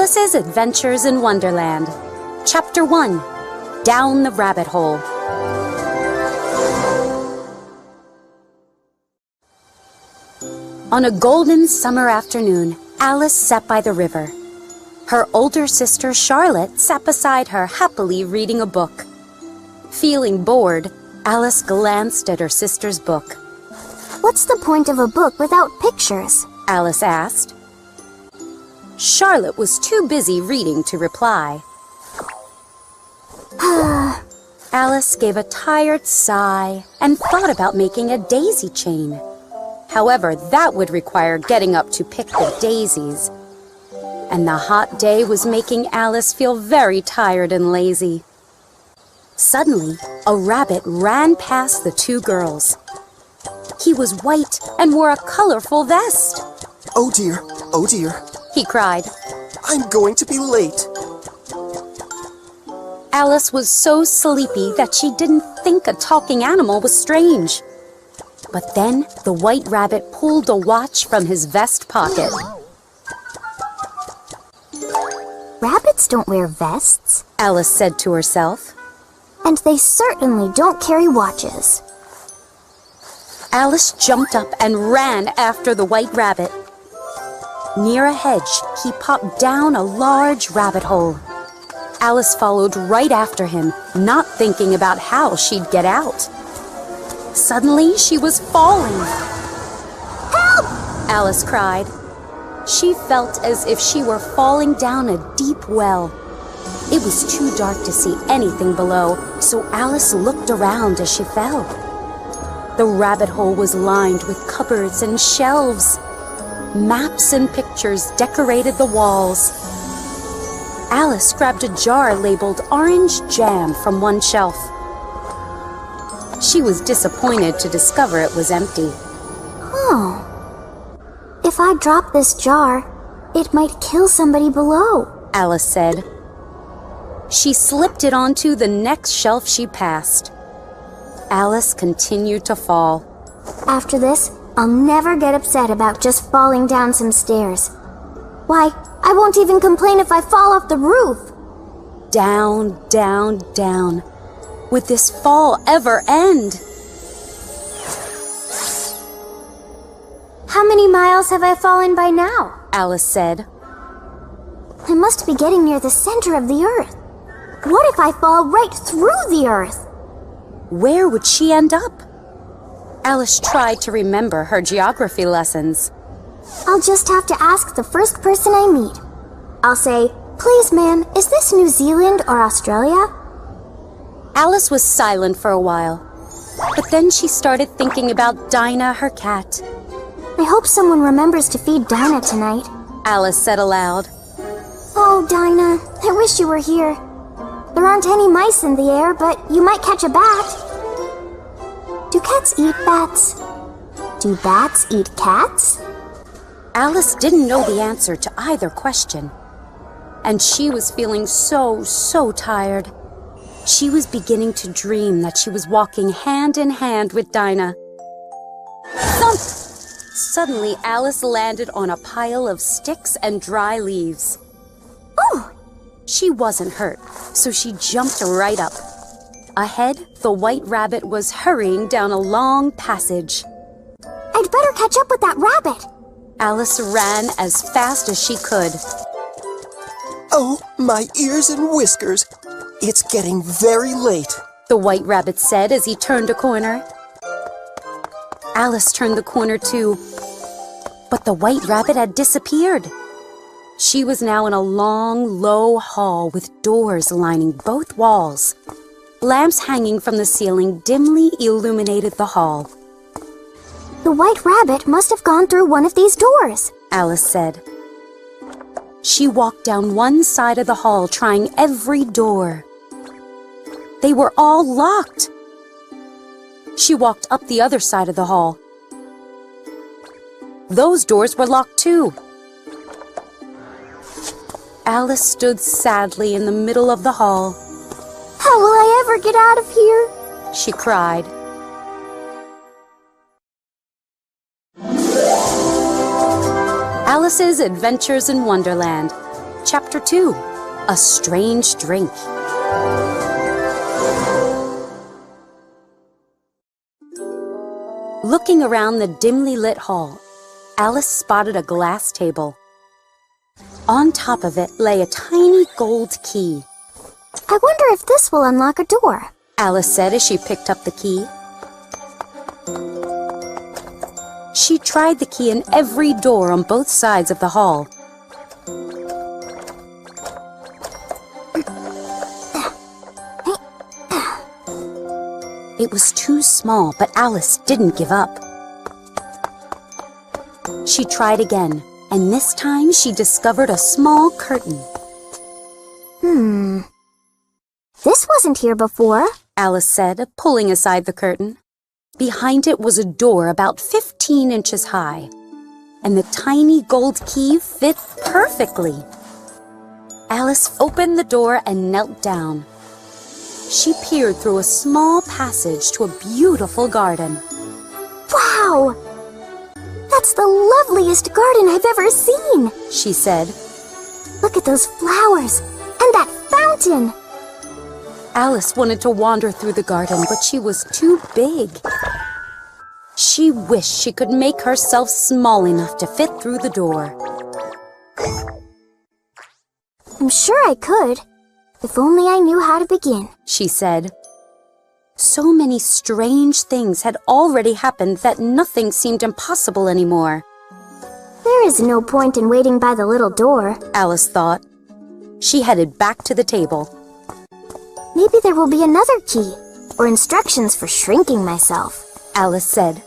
Alice's Adventures in Wonderland. Chapter 1. Down the Rabbit Hole. On a golden summer afternoon, Alice sat by the river. Her older sister Charlotte sat beside her, happily reading a book. Feeling bored, Alice glanced at her sister's book. "What's the point of a book without pictures?" Alice asked. Charlotte was too busy reading to reply. Alice gave a tired sigh and thought about making a daisy chain. However, that would require getting up to pick the daisies. And the hot day was making Alice feel very tired and lazy. Suddenly, a rabbit ran past the two girls. He was white and wore a colorful vest. Oh dear, he cried. I'm going to be late. Alice was so sleepy that she didn't think a talking animal was strange. But then the white rabbit pulled a watch from his vest pocket. "Rabbits don't wear vests," Alice said to herself. "and they certainly don't carry watches." Alice jumped up and ran after the white rabbit. Near a hedge, he popped down a large rabbit hole. Alice followed right after him, not thinking about how she'd get out. Suddenly, she was falling. "Help!" Alice cried. She felt as if she were falling down a deep well. It was too dark to see anything below, so Alice looked around as she fell. The rabbit hole was lined with cupboards and shelves. Maps and pictures decorated the walls. Alice grabbed a jar labeled orange jam from one shelf. She was disappointed to discover it was empty. Oh. "If I drop this jar, it might kill somebody below," Alice said. She slipped it onto the next shelf she passed. Alice continued to fall. "After this, I'll never get upset about just falling down some stairs. Why, I won't even complain if I fall off the roof." Down, down, down. Would this fall ever end? "How many miles have I fallen by now?" Alice said. "I must be getting near the center of the earth. What if I fall right through the earth?" Where would she end up? Alice tried to remember her geography lessons. "I'll just have to ask the first person I meet. I'll say, 'Please, ma'am, is this New Zealand or Australia?'" Alice was silent for a while, but then she started thinking about Dinah, her cat. "I hope someone remembers to feed Dinah tonight," Alice said aloud. "Oh, Dinah, I wish you were here. There aren't any mice in the air, but you might catch a bat." "Do cats eat bats? Do bats eat cats?" Alice didn't know the answer to either question, and she was feeling so tired. She was beginning to dream that she was walking hand in hand with Dinah. Thump! Suddenly, Alice landed on a pile of sticks and dry leaves. "Oh!" She wasn't hurt, so she jumped right up. Ahead, the white rabbit was hurrying down a long passage. "I'd better catch up with that rabbit." Alice ran as fast as she could. Oh, my ears and whiskers. It's getting very late, the white rabbit said as he turned a corner. Alice turned the corner too, but the white rabbit had disappeared. She was now in a long, low hall with doors lining both walls. Lamps hanging from the ceiling dimly illuminated the hall. "The white rabbit must have gone through one of these doors," Alice said. She walked down one side of the hall, trying every door. They were all locked. She walked up the other side of the hall. Those doors were locked too. Alice stood sadly in the middle of the hall. "How will I ever get out of here?" she cried. Alice's Adventures in Wonderland. Chapter 2, A Strange Drink. Looking around the dimly lit hall, Alice spotted a glass table. On top of it lay a tiny gold key. I wonder if this will unlock a door, Alice said as she picked up the key. She tried the key in every door on both sides of the hall. It was too small, but Alice didn't give up. She tried again, and this time she discovered a small curtain. This wasn't here before. Alice said, pulling aside the curtain. Behind it was a door about 15 inches high, and the tiny gold key fit perfectly. Alice opened the door and knelt down. She peered through a small passage to a beautiful garden. Wow! That's the loveliest garden I've ever seen, She said. Look at those flowers and that fountain. Alice wanted to wander through the garden, but she was too big. She wished she could make herself small enough to fit through the door. I'm sure I could, if only I knew how to begin, She said. So many strange things had already happened that nothing seemed impossible anymore. There is no point in waiting by the little door. Alice thought. She headed back to the table. Maybe there will be another key, or instructions for shrinking myself, Alice said.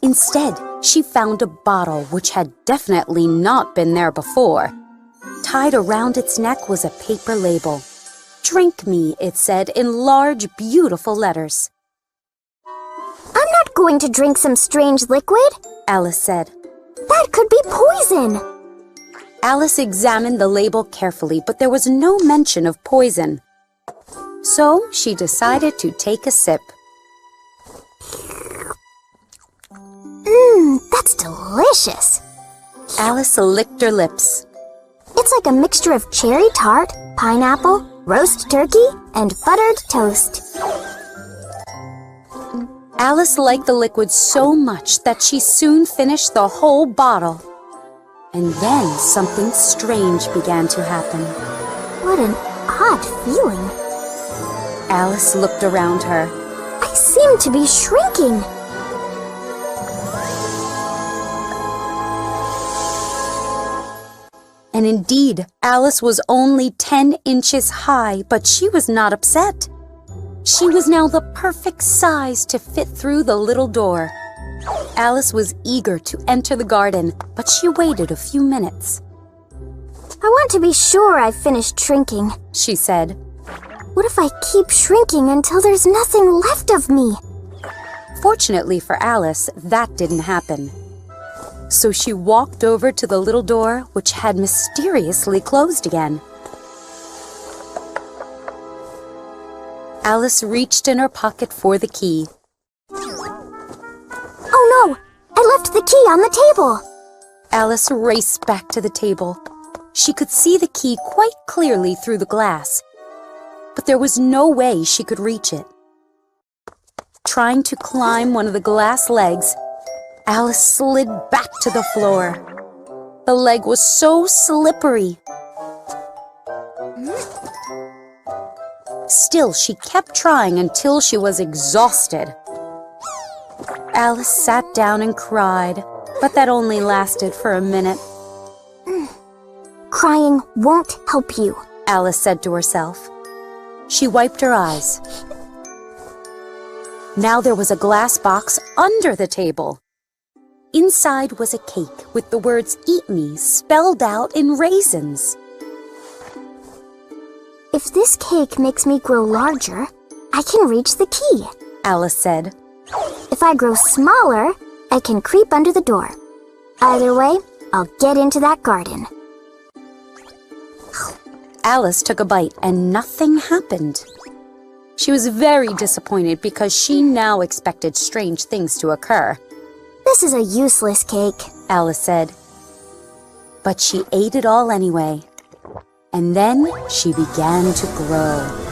Instead, she found a bottle which had definitely not been there before. Tied around its neck was a paper label. Drink me, it said in large, beautiful letters. I'm not going to drink some strange liquid. Alice said. That could be poison. Alice examined the label carefully, but there was no mention of poison. So she decided to take a sip. That's delicious. Alice licked her lips. It's like a mixture of cherry tart, pineapple, roast turkey, and buttered toast. Alice liked the liquid so much that she soon finished the whole bottle. And then something strange began to happen. What an odd feeling. Alice looked around her. I seem to be shrinking. And indeed, Alice was only 10 inches high, but she was not upset. She was now the perfect size to fit through the little door. Alice was eager to enter the garden, but she waited a few minutes. I want to be sure I've finished shrinking, She said. What if I keep shrinking until there's nothing left of me? Fortunately for Alice, that didn't happen. So she walked over to the little door, which had mysteriously closed again. Alice reached in her pocket for the key. Oh no! I left the key on the table! Alice raced back to the table. She could see the key quite clearly through the glass, but there was no way she could reach it. Trying to climb one of the glass legs, Alice slid back to the floor. The leg was so slippery. Still, she kept trying until she was exhausted. Alice sat down and cried, but that only lasted for a minute. Crying won't help you, Alice said to herself. She wiped her eyes. Now there was a glass box under the table. Inside was a cake with the words "Eat Me" spelled out in raisins. If this cake makes me grow larger, I can reach the key, Alice said. If I grow smaller, I can creep under the door. Either way, I'll get into that garden. Alice took a bite and nothing happened. She was very disappointed because she now expected strange things to occur. This is a useless cake, Alice said. But she ate it all anyway. And then she began to grow.